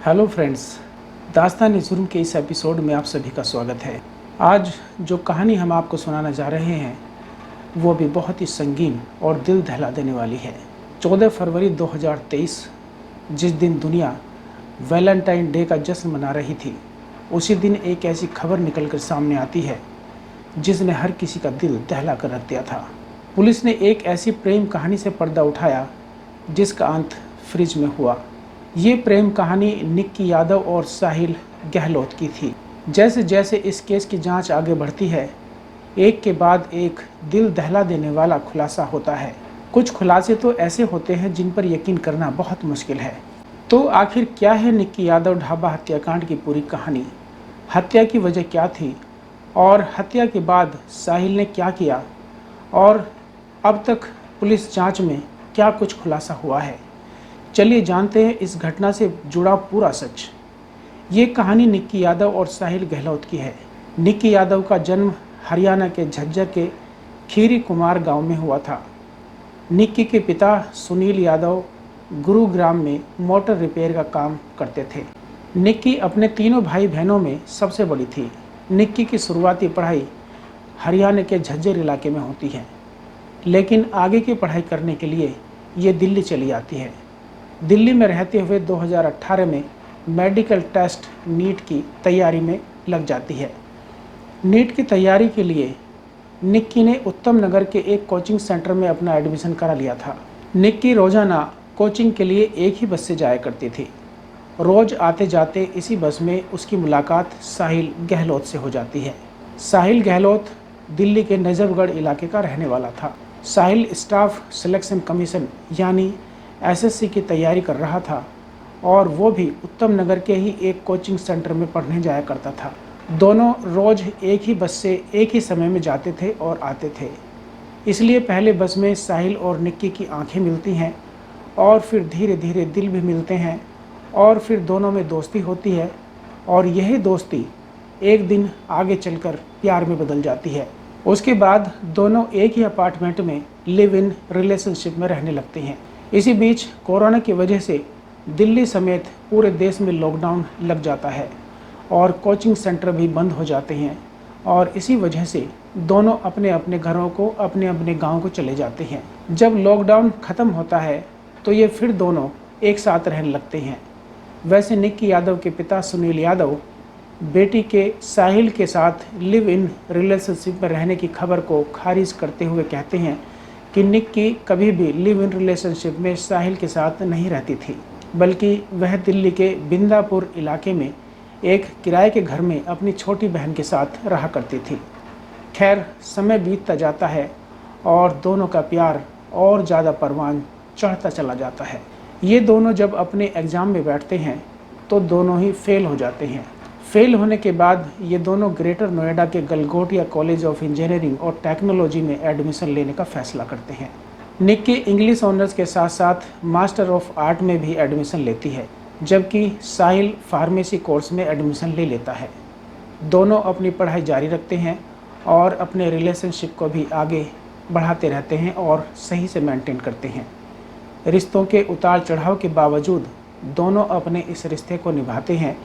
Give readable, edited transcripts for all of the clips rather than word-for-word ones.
Hello friends, दास्तान जुर्म के इस एपिसोड में आप सभी का स्वागत है। आज जो कहानी हम आपको सुनाना जा रहे हैं वो भी बहुत ही संगीन और दिल दहला देने वाली है। 14 फरवरी 2023 जिस दिन दुनिया वैलेंटाइन डे का जश्न मना रही थी, उसी दिन एक ऐसी खबर निकलकर सामने आती है जिसने हर किसी का दिल दहला कर रख दिया था। पुलिस ने एक ऐसी प्रेम कहानी से पर्दा उठाया जिसका अंत फ्रिज में हुआ। ये प्रेम कहानी निक्की यादव और साहिल गहलोत की थी। जैसे जैसे इस केस की जांच आगे बढ़ती है, एक के बाद एक दिल दहला देने वाला खुलासा होता है। कुछ खुलासे तो ऐसे होते हैं जिन पर यकीन करना बहुत मुश्किल है। तो आखिर क्या है निक्की यादव ढाबा हत्याकांड की पूरी कहानी? हत्या की वजह क्या थी और हत्या के बाद साहिल ने क्या किया और अब तक पुलिस जांच में क्या कुछ खुलासा हुआ है? चलिए जानते हैं इस घटना से जुड़ा पूरा सच। ये कहानी निक्की यादव और साहिल गहलोत की है। निक्की यादव का जन्म हरियाणा के झज्जर के खीरी कुमार गांव में हुआ था। निक्की के पिता सुनील यादव गुरुग्राम में मोटर रिपेयर का काम करते थे। निक्की अपने तीनों भाई बहनों में सबसे बड़ी थी। निक्की की शुरुआती पढ़ाई हरियाणा के झज्जर इलाके में होती है, लेकिन आगे की पढ़ाई करने के लिए ये दिल्ली चली आती है। दिल्ली में रहते हुए 2018 में मेडिकल टेस्ट नीट की तैयारी में लग जाती है। नीट की तैयारी के लिए निक्की ने उत्तम नगर के एक कोचिंग सेंटर में अपना एडमिशन करा लिया था। निक्की रोज़ाना कोचिंग के लिए एक ही बस से जाया करती थी। रोज़ आते जाते इसी बस में उसकी मुलाकात साहिल गहलोत से हो जाती है। साहिल गहलोत दिल्ली के नजफगढ़ इलाके का रहने वाला था। साहिल स्टाफ सिलेक्शन कमीशन यानी एसएससी की तैयारी कर रहा था और वो भी उत्तम नगर के ही एक कोचिंग सेंटर में पढ़ने जाया करता था। दोनों रोज़ एक ही बस से एक ही समय में जाते थे और आते थे। इसलिए पहले बस में साहिल और निक्की की आंखें मिलती हैं और फिर धीरे धीरे दिल भी मिलते हैं और फिर दोनों में दोस्ती होती है और यही दोस्ती एक दिन आगे चलकर प्यार में बदल जाती है। उसके बाद दोनों एक ही अपार्टमेंट में लिव इन रिलेशनशिप में रहने लगते हैं। इसी बीच कोरोना की वजह से दिल्ली समेत पूरे देश में लॉकडाउन लग जाता है और कोचिंग सेंटर भी बंद हो जाते हैं और इसी वजह से दोनों अपने अपने घरों को, अपने अपने गांव को चले जाते हैं। जब लॉकडाउन ख़त्म होता है तो ये फिर दोनों एक साथ रहने लगते हैं। वैसे निक्की यादव के पिता सुनील यादव बेटी के साहिल के साथ लिव इन रिलेशनशिप में रहने की खबर को खारिज करते हुए कहते हैं कि निक्की कभी भी लिव इन रिलेशनशिप में साहिल के साथ नहीं रहती थी, बल्कि वह दिल्ली के बिंदापुर इलाके में एक किराए के घर में अपनी छोटी बहन के साथ रहा करती थी। खैर, समय बीतता जाता है और दोनों का प्यार और ज़्यादा परवान चढ़ता चला जाता है। ये दोनों जब अपने एग्ज़ाम में बैठते हैं तो दोनों ही फेल हो जाते हैं। फेल होने के बाद ये दोनों ग्रेटर नोएडा के गलगोटिया कॉलेज ऑफ इंजीनियरिंग और टेक्नोलॉजी में एडमिशन लेने का फैसला करते हैं। निक्की इंग्लिश ऑनर्स के साथ साथ मास्टर ऑफ आर्ट में भी एडमिशन लेती है, जबकि साहिल फार्मेसी कोर्स में एडमिशन ले लेता है। दोनों अपनी पढ़ाई जारी रखते हैं और अपने रिलेशनशिप को भी आगे बढ़ाते रहते हैं और सही से मेंटेन करते हैं। रिश्तों के उतार चढ़ाव के बावजूद दोनों अपने इस रिश्ते को निभाते हैं।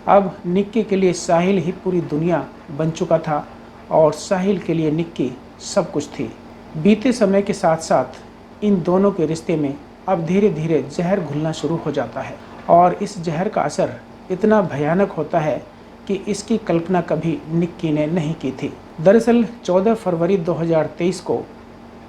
अब निक्की के लिए साहिल ही पूरी दुनिया बन चुका था और साहिल के लिए निक्की सब कुछ थी। बीते समय के साथ साथ इन दोनों के रिश्ते में अब धीरे धीरे जहर घुलना शुरू हो जाता है और इस जहर का असर इतना भयानक होता है कि इसकी कल्पना कभी निक्की ने नहीं की थी। दरअसल 14 फरवरी 2023 को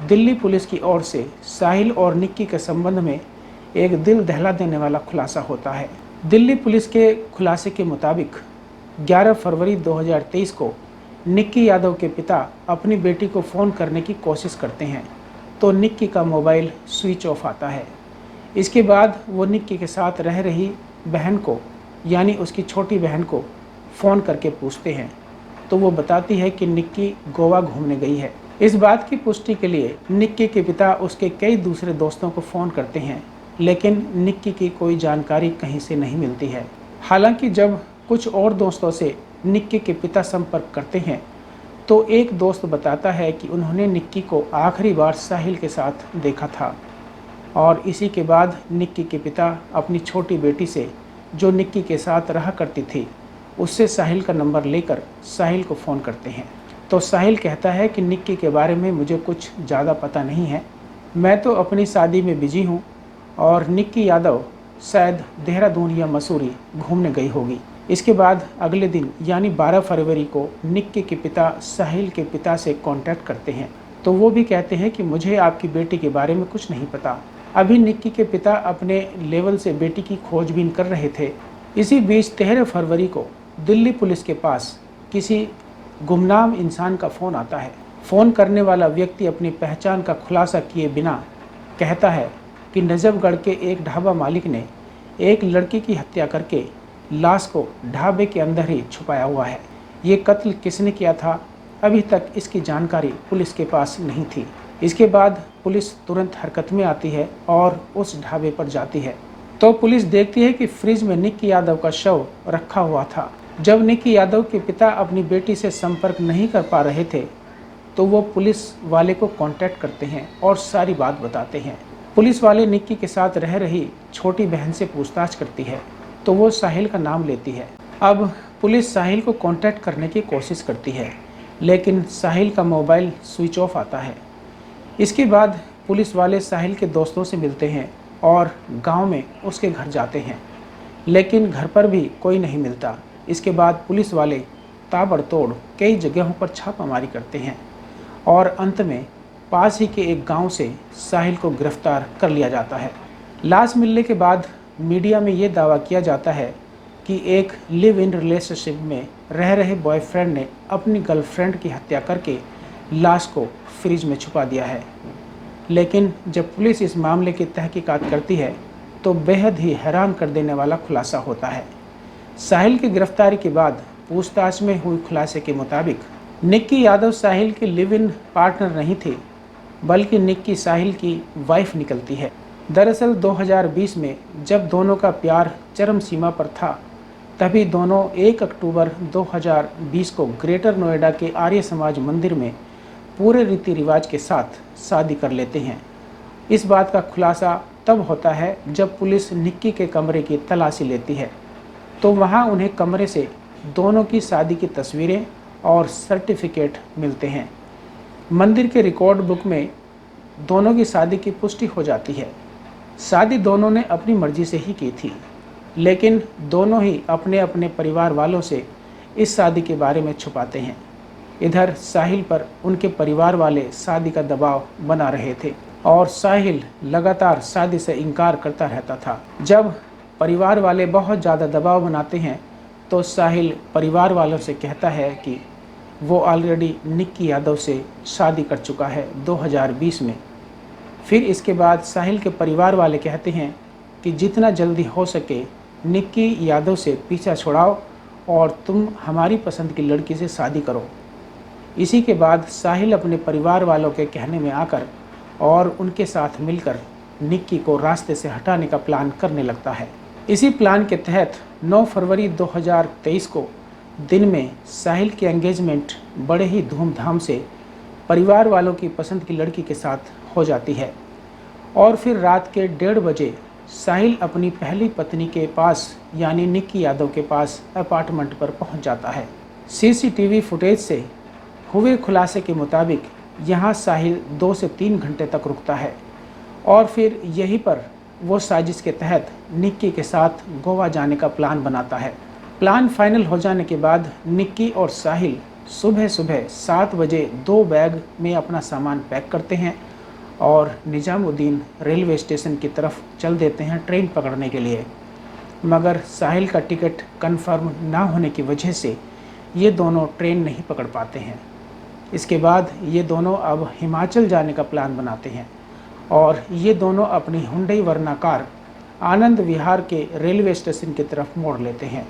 दिल्ली पुलिस की ओर से साहिल और निक्की के संबंध में एक दिल दहला देने वाला खुलासा होता है। दिल्ली पुलिस के खुलासे के मुताबिक 11 फरवरी 2023 को निक्की यादव के पिता अपनी बेटी को फ़ोन करने की कोशिश करते हैं तो निक्की का मोबाइल स्विच ऑफ आता है। इसके बाद वो निक्की के साथ रह रही बहन को यानी उसकी छोटी बहन को फ़ोन करके पूछते हैं तो वो बताती है कि निक्की गोवा घूमने गई है। इस बात की पुष्टि के लिए निक्की के पिता उसके कई दूसरे दोस्तों को फ़ोन करते हैं, लेकिन निक्की की कोई जानकारी कहीं से नहीं मिलती है। हालांकि जब कुछ और दोस्तों से निक्की के पिता संपर्क करते हैं तो एक दोस्त बताता है कि उन्होंने निक्की को आखिरी बार साहिल के साथ देखा था और इसी के बाद निक्की के पिता अपनी छोटी बेटी से जो निक्की के साथ रहा करती थी, उससे साहिल का नंबर लेकर साहिल को फ़ोन करते हैं। तो साहिल कहता है कि निक्की के बारे में मुझे कुछ ज़्यादा पता नहीं है, मैं तो अपनी शादी में बिजी हूँ और निक्की यादव शायद देहरादून या मसूरी घूमने गई होगी। इसके बाद अगले दिन यानी 12 फरवरी को निक्की के पिता साहिल के पिता से कांटेक्ट करते हैं। तो वो भी कहते हैं कि मुझे आपकी बेटी के बारे में कुछ नहीं पता। अभी निक्की के पिता अपने लेवल से बेटी की खोजबीन कर रहे थे। इसी बीच 13 फरवरी को दिल्ली पुलिस के पास किसी गुमनाम इंसान का फ़ोन आता है। फ़ोन करने वाला व्यक्ति अपनी पहचान का खुलासा किए बिना कहता है कि नजफगढ़ के एक ढाबा मालिक ने एक लड़की की हत्या करके लाश को ढाबे के अंदर ही छुपाया हुआ है। ये कत्ल किसने किया था, अभी तक इसकी जानकारी पुलिस के पास नहीं थी। इसके बाद पुलिस तुरंत हरकत में आती है और उस ढाबे पर जाती है। तो पुलिस देखती है कि फ्रिज में निक्की यादव का शव रखा हुआ था। जब निक्की यादव के पिता अपनी बेटी से संपर्क नहीं कर पा रहे थे, तो वो पुलिस वाले को कांटेक्ट करते हैं और सारी बात बताते हैं। पुलिस वाले निक्की के साथ रह रही छोटी बहन से पूछताछ करती है, तो वो साहिल का नाम लेती है। अब पुलिस साहिल को कांटेक्ट करने की कोशिश करती है, लेकिन साहिल का मोबाइल स्विच ऑफ आता है। इसके बाद पुलिस वाले साहिल के दोस्तों से मिलते हैं और गांव में उसके घर जाते हैं, लेकिन घर पर भी कोई नहीं मिलता। इसके बाद पुलिस वाले ताबड़तोड़ कई जगहों पर छापामारी करते हैं और अंत में पास ही के एक गांव से साहिल को गिरफ्तार कर लिया जाता है। लाश मिलने के बाद मीडिया में ये दावा किया जाता है कि एक लिव इन रिलेशनशिप में रह रहे बॉयफ्रेंड ने अपनी गर्लफ्रेंड की हत्या करके लाश को फ्रिज में छुपा दिया है। लेकिन जब पुलिस इस मामले की तहकीकात करती है तो बेहद ही हैरान कर देने वाला खुलासा होता है। साहिल की गिरफ्तारी के बाद पूछताछ में हुई खुलासे के मुताबिक निक्की यादव साहिल की लिव इन पार्टनर नहीं थी, बल्कि निक्की साहिल की वाइफ निकलती है। दरअसल 2020 में जब दोनों का प्यार चरम सीमा पर था, तभी दोनों 1 अक्टूबर 2020 को ग्रेटर नोएडा के आर्य समाज मंदिर में पूरे रीति रिवाज के साथ शादी कर लेते हैं। इस बात का खुलासा तब होता है जब पुलिस निक्की के कमरे की तलाशी लेती है, तो वहां उन्हें कमरे से दोनों की शादी की तस्वीरें और सर्टिफिकेट मिलते हैं। मंदिर के रिकॉर्ड बुक में दोनों की शादी की पुष्टि हो जाती है। शादी दोनों ने अपनी मर्जी से ही की थी, लेकिन दोनों ही अपने अपने परिवार वालों से इस शादी के बारे में छुपाते हैं। इधर साहिल पर उनके परिवार वाले शादी का दबाव बना रहे थे और साहिल लगातार शादी से इनकार करता रहता था। जब परिवार वाले बहुत ज़्यादा दबाव बनाते हैं तो साहिल परिवार वालों से कहता है कि वो ऑलरेडी निक्की यादव से शादी कर चुका है 2020 में। फिर इसके बाद साहिल के परिवार वाले कहते हैं कि जितना जल्दी हो सके निक्की यादव से पीछा छुड़ाओ और तुम हमारी पसंद की लड़की से शादी करो। इसी के बाद साहिल अपने परिवार वालों के कहने में आकर और उनके साथ मिलकर निक्की को रास्ते से हटाने का प्लान करने लगता है। इसी प्लान के तहत 9 फरवरी 2023 को दिन में साहिल की एंगेजमेंट बड़े ही धूमधाम से परिवार वालों की पसंद की लड़की के साथ हो जाती है और फिर रात के 1:30 बजे साहिल अपनी पहली पत्नी के पास यानी निक्की यादव के पास अपार्टमेंट पर पहुंच जाता है। सीसीटीवी फुटेज से हुए खुलासे के मुताबिक यहां साहिल 2 से 3 घंटे तक रुकता है और फिर यहीं पर वो साजिश के तहत निक्की के साथ गोवा जाने का प्लान बनाता है। प्लान फाइनल हो जाने के बाद निक्की और साहिल सुबह सुबह 7 बजे 2 बैग में अपना सामान पैक करते हैं और निजामुद्दीन रेलवे स्टेशन की तरफ चल देते हैं ट्रेन पकड़ने के लिए। मगर साहिल का टिकट कंफर्म ना होने की वजह से ये दोनों ट्रेन नहीं पकड़ पाते हैं। इसके बाद ये दोनों अब हिमाचल जाने का प्लान बनाते हैं और ये दोनों अपनी Hyundai Verna car Anand Vihar के रेलवे स्टेशन की तरफ मोड़ लेते हैं।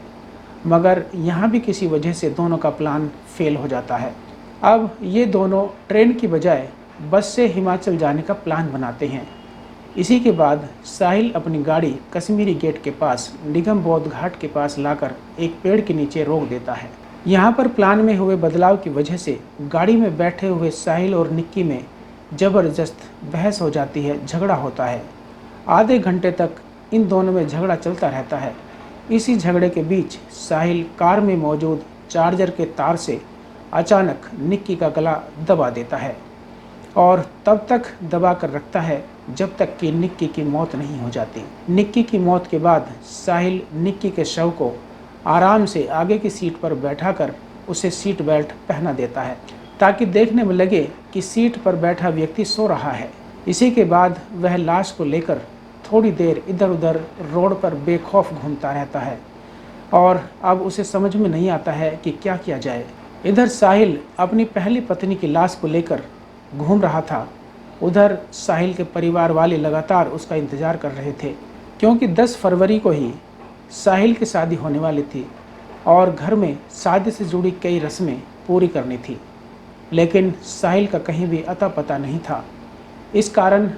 मगर यहाँ भी किसी वजह से दोनों का प्लान फेल हो जाता है। अब ये दोनों ट्रेन की बजाय बस से हिमाचल जाने का प्लान बनाते हैं। इसी के बाद साहिल अपनी गाड़ी कश्मीरी गेट के पास निगम बौद्ध घाट के पास लाकर एक पेड़ के नीचे रोक देता है। यहाँ पर प्लान में हुए बदलाव की वजह से गाड़ी में बैठे हुए साहिल और निक्की में ज़बरदस्त बहस हो जाती है, झगड़ा होता है। आधे घंटे तक इन दोनों में झगड़ा चलता रहता है। इसी झगड़े के बीच साहिल कार में मौजूद चार्जर के तार से अचानक निक्की का गला दबा देता है और तब तक दबा कर रखता है जब तक कि निक्की की मौत नहीं हो जाती। निक्की की मौत के बाद साहिल निक्की के शव को आराम से आगे की सीट पर बैठाकर उसे सीट बेल्ट पहना देता है ताकि देखने में लगे कि सीट पर बैठा व्यक्ति सो रहा है। इसी के बाद वह लाश को लेकर थोड़ी देर इधर उधर रोड पर बेखौफ घूमता रहता है और अब उसे समझ में नहीं आता है कि क्या किया जाए। इधर साहिल अपनी पहली पत्नी की लाश को लेकर घूम रहा था, उधर साहिल के परिवार वाले लगातार उसका इंतज़ार कर रहे थे क्योंकि 10 फरवरी को ही साहिल की शादी होने वाली थी और घर में शादी से जुड़ी कई रस्में पूरी करनी थी, लेकिन साहिल का कहीं भी अता पता नहीं था। इस कारण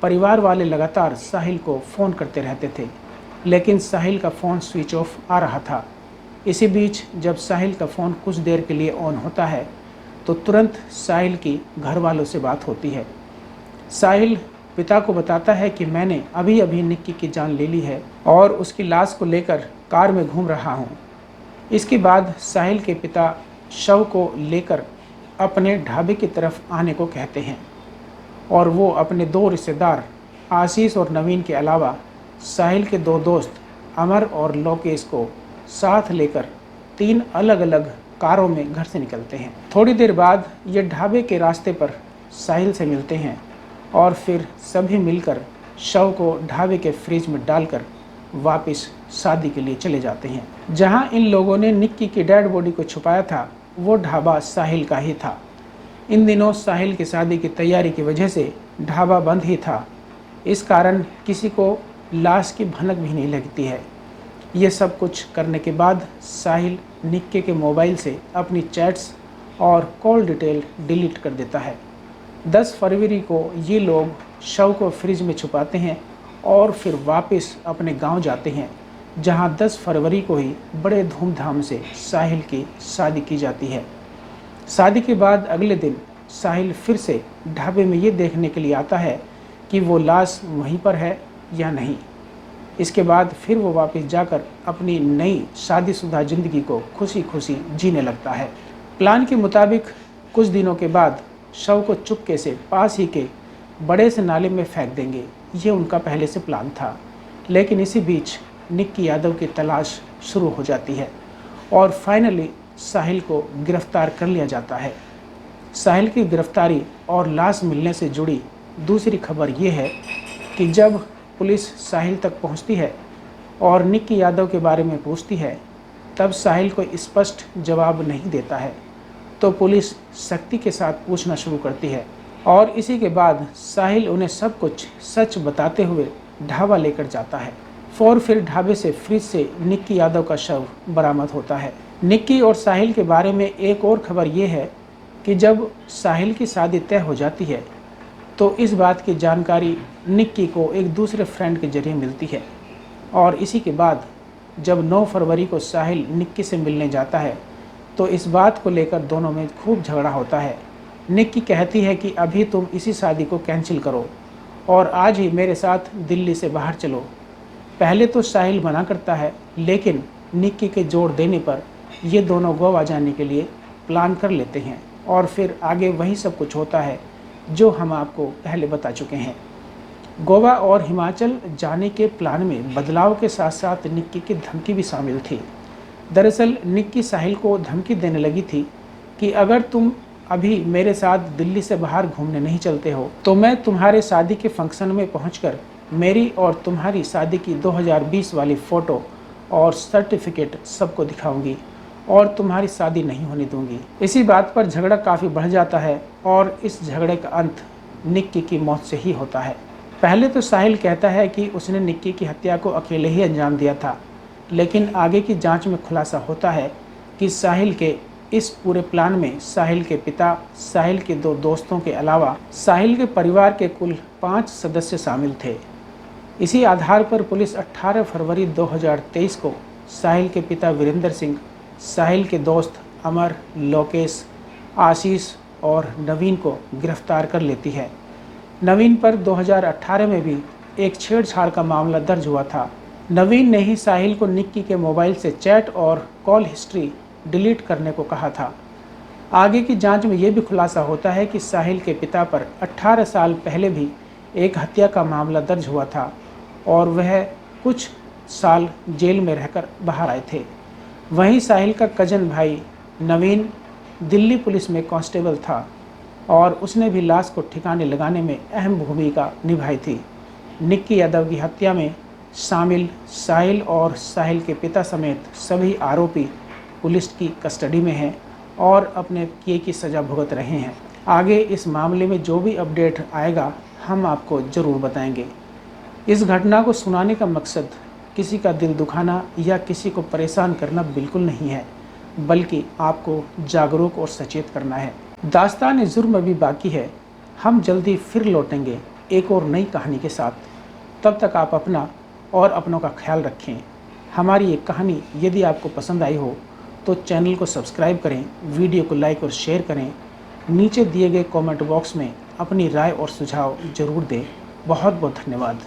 परिवार वाले लगातार साहिल को फ़ोन करते रहते थे, लेकिन साहिल का फ़ोन स्विच ऑफ आ रहा था। इसी बीच जब साहिल का फ़ोन कुछ देर के लिए ऑन होता है तो तुरंत साहिल की घर वालों से बात होती है। साहिल पिता को बताता है कि मैंने अभी अभी निक्की की जान ले ली है और उसकी लाश को लेकर कार में घूम रहा हूँ। इसके बाद साहिल के पिता शव को लेकर अपने ढाबे की तरफ आने को कहते हैं और वो अपने 2 रिश्तेदार आशीष और नवीन के अलावा साहिल के 2 दोस्त अमर और लोकेश को साथ लेकर 3 अलग अलग कारों में घर से निकलते हैं। थोड़ी देर बाद ये ढाबे के रास्ते पर साहिल से मिलते हैं और फिर सभी मिलकर शव को ढाबे के फ्रिज में डालकर वापस शादी के लिए चले जाते हैं। जहां इन लोगों ने निक्की की डेड बॉडी को छुपाया था वो ढाबा साहिल का ही था। इन दिनों साहिल की शादी की तैयारी की वजह से ढाबा बंद ही था, इस कारण किसी को लाश की भनक भी नहीं लगती है। ये सब कुछ करने के बाद साहिल निक्की के मोबाइल से अपनी चैट्स और कॉल डिटेल डिलीट कर देता है। 10 फरवरी को ये लोग शव को फ्रिज में छुपाते हैं और फिर वापस अपने गांव जाते हैं, जहां 10 फरवरी को ही बड़े धूमधाम से साहिल की शादी की जाती है। शादी के बाद अगले दिन साहिल फिर से ढाबे में ये देखने के लिए आता है कि वो लाश वहीं पर है या नहीं। इसके बाद फिर वो वापस जाकर अपनी नई शादीशुदा ज़िंदगी को खुशी खुशी जीने लगता है। प्लान के मुताबिक कुछ दिनों के बाद शव को चुपके से पास ही के बड़े से नाले में फेंक देंगे, ये उनका पहले से प्लान था। लेकिन इसी बीच निक्की यादव की तलाश शुरू हो जाती है और फाइनली साहिल को गिरफ्तार कर लिया जाता है। साहिल की गिरफ्तारी और लाश मिलने से जुड़ी दूसरी खबर ये है कि जब पुलिस साहिल तक पहुंचती है और निक्की यादव के बारे में पूछती है, तब साहिल को स्पष्ट जवाब नहीं देता है, तो पुलिस सख्ती के साथ पूछना शुरू करती है और इसी के बाद साहिल उन्हें सब कुछ सच बताते हुए ढाबा लेकर जाता है। और फिर ढाबे से फ्रिज से निक्की यादव का शव बरामद होता है। निक्की और साहिल के बारे में एक और खबर ये है कि जब साहिल की शादी तय हो जाती है तो इस बात की जानकारी निक्की को एक दूसरे फ्रेंड के जरिए मिलती है और इसी के बाद जब 9 फरवरी को साहिल निक्की से मिलने जाता है तो इस बात को लेकर दोनों में खूब झगड़ा होता है। निक्की कहती है कि अभी तुम इसी शादी को कैंसिल करो और आज ही मेरे साथ दिल्ली से बाहर चलो। पहले तो साहिल मना करता है, लेकिन निक्की के जोर देने पर ये दोनों गोवा जाने के लिए प्लान कर लेते हैं और फिर आगे वही सब कुछ होता है जो हम आपको पहले बता चुके हैं। गोवा और हिमाचल जाने के प्लान में बदलाव के साथ साथ निक्की की धमकी भी शामिल थी। दरअसल निक्की साहिल को धमकी देने लगी थी कि अगर तुम अभी मेरे साथ दिल्ली से बाहर घूमने नहीं चलते हो तो मैं तुम्हारे शादी के फंक्शन में पहुंचकर मेरी और तुम्हारी शादी की 2020 वाली फ़ोटो और सर्टिफिकेट सबको दिखाऊंगी और तुम्हारी शादी नहीं होने दूंगी। इसी बात पर झगड़ा काफ़ी बढ़ जाता है और इस झगड़े का अंत निक्की की मौत से ही होता है। पहले तो साहिल कहता है कि उसने निक्की की हत्या को अकेले ही अंजाम दिया था, लेकिन आगे की जांच में खुलासा होता है कि साहिल के इस पूरे प्लान में साहिल के पिता, साहिल के 2 दोस्तों के अलावा साहिल के परिवार के कुल 5 सदस्य शामिल थे। इसी आधार पर पुलिस 18 फरवरी 2023 को साहिल के पिता वीरेंद्र सिंह, साहिल के दोस्त अमर, लोकेश, आशीष और नवीन को गिरफ्तार कर लेती है। नवीन पर 2018 में भी एक छेड़छाड़ का मामला दर्ज हुआ था, नवीन ने ही साहिल को निक्की के मोबाइल से चैट और कॉल हिस्ट्री डिलीट करने को कहा था। आगे की जांच में यह भी खुलासा होता है कि साहिल के पिता पर 18 साल पहले भी एक हत्या का मामला दर्ज हुआ था और वह कुछ साल जेल में रहकर बाहर आए थे। वहीं साहिल का कजन भाई नवीन दिल्ली पुलिस में कांस्टेबल था और उसने भी लाश को ठिकाने लगाने में अहम भूमिका निभाई थी। निक्की यादव की हत्या में शामिल साहिल और साहिल के पिता समेत सभी आरोपी पुलिस की कस्टडी में हैं और अपने किए की सज़ा भुगत रहे हैं। आगे इस मामले में जो भी अपडेट आएगा हम आपको ज़रूर बताएंगे। इस घटना को सुनाने का मकसद किसी का दिल दुखाना या किसी को परेशान करना बिल्कुल नहीं है, बल्कि आपको जागरूक और सचेत करना है। दास्तान जुर्म अभी बाकी है। हम जल्दी फिर लौटेंगे एक और नई कहानी के साथ। तब तक आप अपना और अपनों का ख्याल रखें। हमारी ये कहानी यदि आपको पसंद आई हो तो चैनल को सब्सक्राइब करें, वीडियो को लाइक और शेयर करें। नीचे दिए गए कमेंट बॉक्स में अपनी राय और सुझाव ज़रूर दें। बहुत बहुत धन्यवाद।